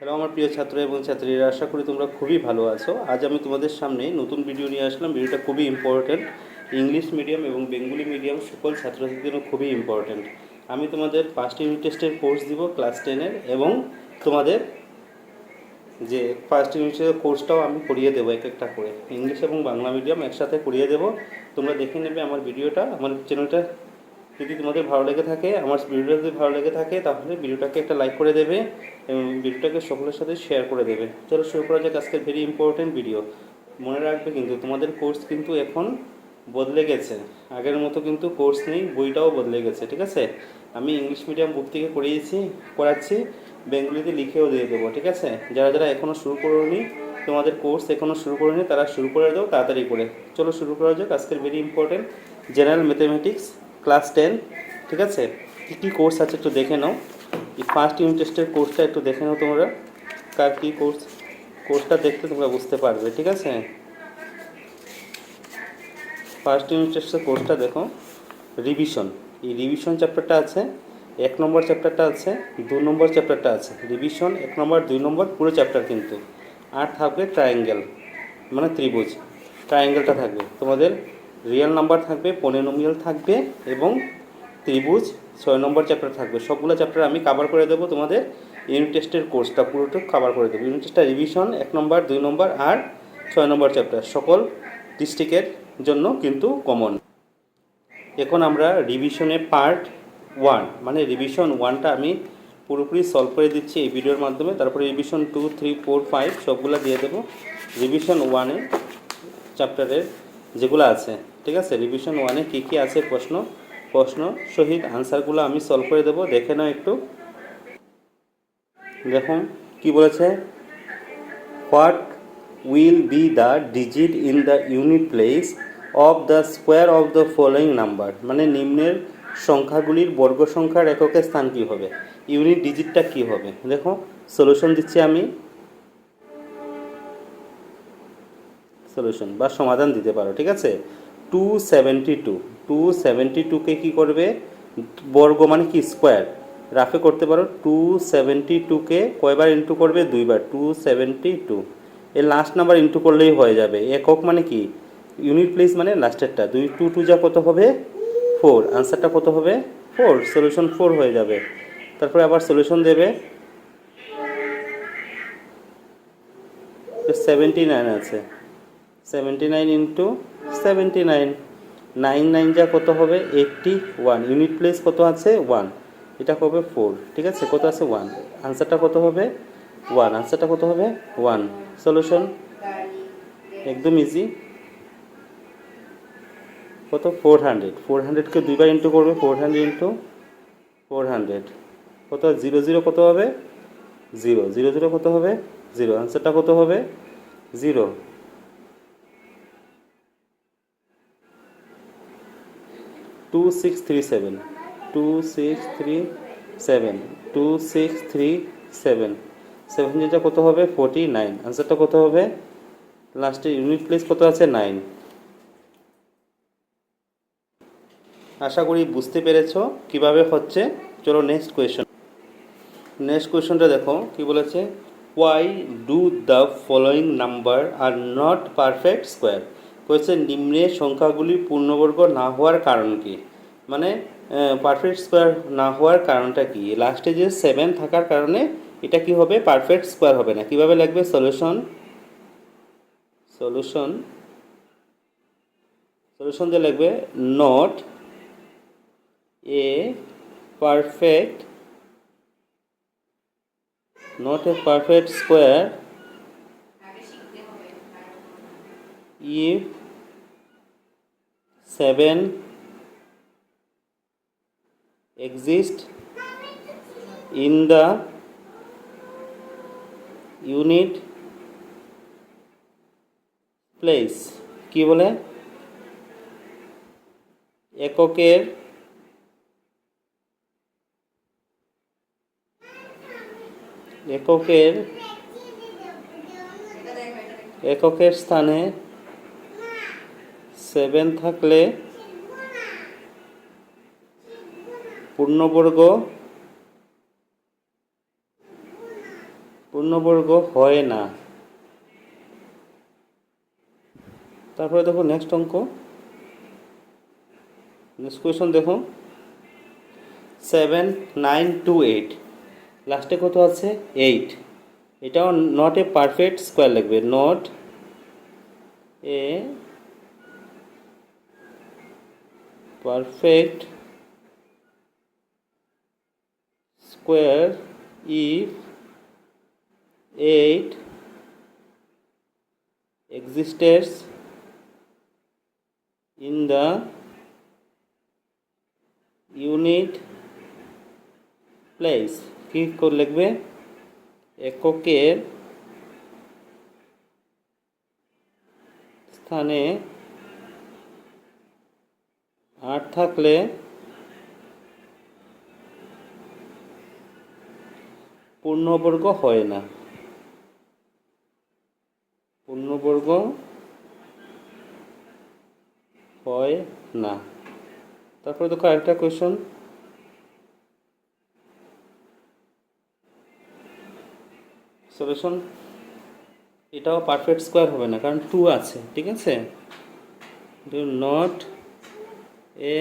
Hello আমার প্রিয় ছাত্র এবং ছাত্রীরা, আশা করি তোমরা খুবই ভালো আছো। আজ আমি তোমাদের সামনে নতুন ভিডিও নিয়ে আসলাম। ভিডিওটা খুবই ইম্পর্ট্যান্ট, ইংলিশ মিডিয়াম এবং বেঙ্গলি মিডিয়াম সকল ছাত্রছাত্রীদের জন্য খুবই ইম্পর্ট্যান্ট। আমি তোমাদের ফার্স্ট ইউনিট টেস্টের কোর্স দিব ক্লাস 10-এর, এবং তোমাদের যে ফার্স্ট ইউনিটের কোর্সটাও আমি করিয়ে দেবো এক একটা করে, ইংলিশ এবং বাংলা মিডিয়াম একসাথে করিয়ে দেবো। তোমরা দেখে নেবে আমার ভিডিওটা, আমার চ্যানেলটা যদি তোমাদের ভালো লেগে থাকে, আমার ভিডিওটা যদি ভালো লেগে থাকে, তাহলে ভিডিওটাকে একটা লাইক করে দেবে এবং ভিডিওটাকে সকলের সাথে শেয়ার করে দেবে। চলো শুরু করা যাক আজকের ভেরি ইম্পর্টেন্ট ভিডিও। মনে রাখবে কিন্তু তোমাদের কোর্স কিন্তু এখন বদলে গেছে, আগের মতো কিন্তু কোর্স নেই, বইটাও বদলে গেছে, ঠিক আছে? আমি ইংলিশ মিডিয়াম বুক থেকে করাচ্ছি, বেঙ্গলিতে লিখেও দিয়ে দেবো, ঠিক আছে? যারা যারা এখনও শুরু করোনি, তোমাদের কোর্স এখনও শুরু করেনি, তারা শুরু করে দাও তাড়াতাড়ি করে। চলো শুরু করা যাক আজকের very important general mathematics class 10, ঠিক আছে? কী কী কোর্স আছে একটু দেখে নাও। এই ফার্স্ট ইউনিট টেস্টের কোর্সটা একটু দেখে নাও তোমরা, কার কী কোর্সটা দেখতে তোমরা বুঝতে পারবে, ঠিক আছে? ফার্স্ট ইউনিট টেস্টের কোর্সটা দেখো, রিভিশন। এই রিভিশন চ্যাপ্টারটা আছে, 1 নম্বর চ্যাপ্টারটা আছে, 2 নম্বর চ্যাপ্টারটা আছে। রিভিশন 1 নম্বর 2 নম্বর পুরো চ্যাপ্টার কিন্তু। আর থাকবে ট্রায়াঙ্গেল, মানে ত্রিভুজ, ট্রায়াঙ্গেলটা থাকবে তোমাদের। রিয়েল নাম্বার থাকবে, পলিনোমিয়াল থাকবে এবং ত্রিভুজ 6 নম্বর চ্যাপ্টার থাকবে। সবগুলো চ্যাপ্টার আমি কভার করে দেবো তোমাদের। ইউনিট টেস্টের কোর্সটা পুরোটা কভার করে দেবো। ইউনিট টেস্টটা রিভিশন 1 নম্বর 2 নম্বর আর 6 নম্বর চ্যাপ্টার, সকল ডিস্ট্রিক্টের জন্য কিন্তু কমন। এখন আমরা রিভিশনে পার্ট 1, মানে রিভিশন 1টা আমি পুরোপুরি সলভ করে দিচ্ছি এই ভিডিওর মাধ্যমে। তারপরে রিভিশন 2, 3, 4, 5 সবগুলো দিয়ে দেবো। রিভিশন 1-এ চ্যাপ্টারের যেগুলো আছে, ঠিক আছে? রিভিশন 1-এ কী কী আছে প্রশ্ন সহিত আনসারগুলো আমি সলভ করে দেবো। দেখে নাও একটু, দেখুন কি বলেছে। What will be the digit in the unit place of the square of the following number, মানে নিম্নের সংখ্যাগুলির বর্গ সংখ্যার এককের স্থান কী হবে, ইউনিট ডিজিটটা কী হবে। দেখো সলিউশন দিচ্ছি আমি, সলিউশন বা সমাধান দিতে পারো, ঠিক আছে? 272কে কী করবে, বর্গ মানে কি স্কোয়ার, রাফে করতে পারো। 272কে কয়বার ইন্টু করবে, 2বার। 272 এর লাস্ট নাম্বার ইন্টু করলেই হয়ে যাবে। একক মানে কি, ইউনিট প্লেস মানে লাস্টেরটা। 2 যা কত হবে, 4। আনসারটা কত হবে, 4। সলিউশন 4 হয়ে যাবে। তারপরে আবার সলিউশন দেবে, 79 আছে, 79 ইন্টু 79, 9 যা কত হবে, 81। ইউনিট প্লেস কত আছে, 1, এটা হবে 4, ঠিক আছে? কত আছে, 1। আনসারটা কত হবে, 1। আনসারটা কত হবে, 1। সলিউশন একদম ইজি। কত, 400কে 2বার ইন্টু করবে, 400 ইন্টু 400 কত, 0 কত হবে, 0 কত হবে, 0। আনসারটা কত হবে, 0। 2637, 7 যেটা কত হবে, 49। আনসারটা কত হবে, লাস্টে ইউনিট প্লেস কত আছে, 9। আশা করি বুঝতে পেরেছো কিভাবে হচ্ছে। চলো নেক্সট কোয়েশ্চনটা দেখো কি বলেছে। Why do the following number are not perfect square. Question, নিম্নের সংখ্যাগুলি পূর্ণবর্গ না হওয়ার কারণ কি, মানে পারফেক্ট স্কোয়ার না হওয়ার কারণটা কি। লাস্টে যে 7 থাকার কারণে এটা কি হবে, পারফেক্ট স্কোয়ার হবে না। কিভাবে লাগবে, সলিউশন দিয়ে লাগবে not a perfect square if 7 exist in the unit place। কি বলে, এককের স্থানে 7 থাকলে পূর্ণবর্গ পূর্ণবর্গ হয় না। তারপরে দেখো নেক্সট অঙ্ক, নেক্সট কোয়েশন দেখো 7 9 2 8, লাস্টে কত আছে 8। এটাও নট এ পারফেক্ট স্কোয়ার লিখবে, not a perfect square if 8 exists in the unit place। কি করে লিখবে, এককের স্থানে 8 থাকলে পূর্ণবর্গ হয় না, পূর্ণবর্গ হয় না। তারপরে দেখো আরেকটা কোয়েশন, সলিউশন। এটাও পারফেক্ট স্কোয়ার হবে না, কারণ 2 আছে, ঠিক আছে। Not a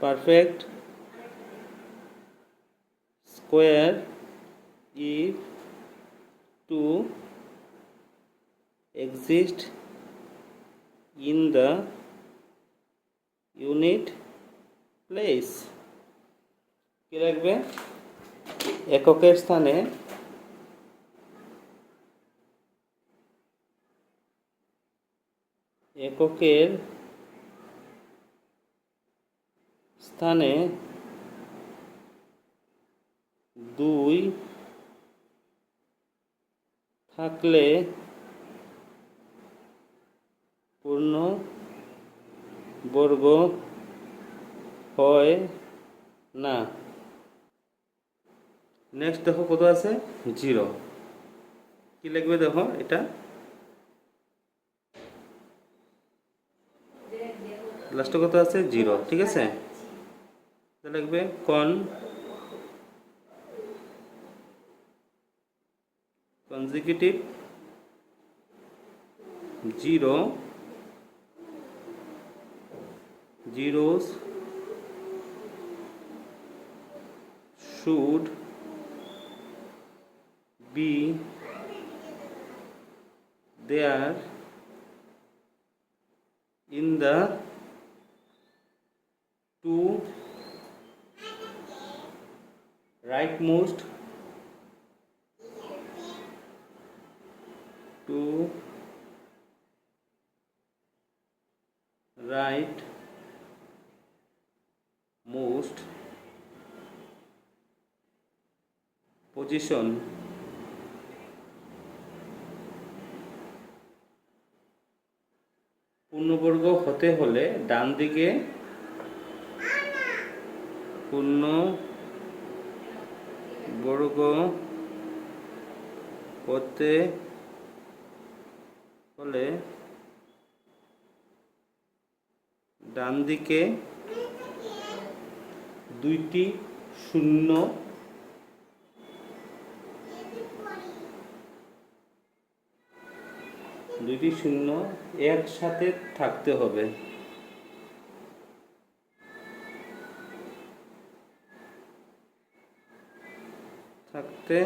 perfect square if 2 exist in the unit place। কি লিখবে, এককের স্থানে এককের স্থানে 2 থাকলে পূর্ণবর্গ হয় না। নেক্সট দেখো কত আছে 0। কি লিখবে দেখো, এটা লাস্টে কত আছে 0, ঠিক আছে। লিখবে consecutive 0 zeros should be there in the two rightmost position। পূর্ণবর্গ হতে হলে ডান দিকে পূর্ণবর্গ হতে হলে ডান দিকে দুইটি শূন্য একসাথে থাকতে হবে। থাকতে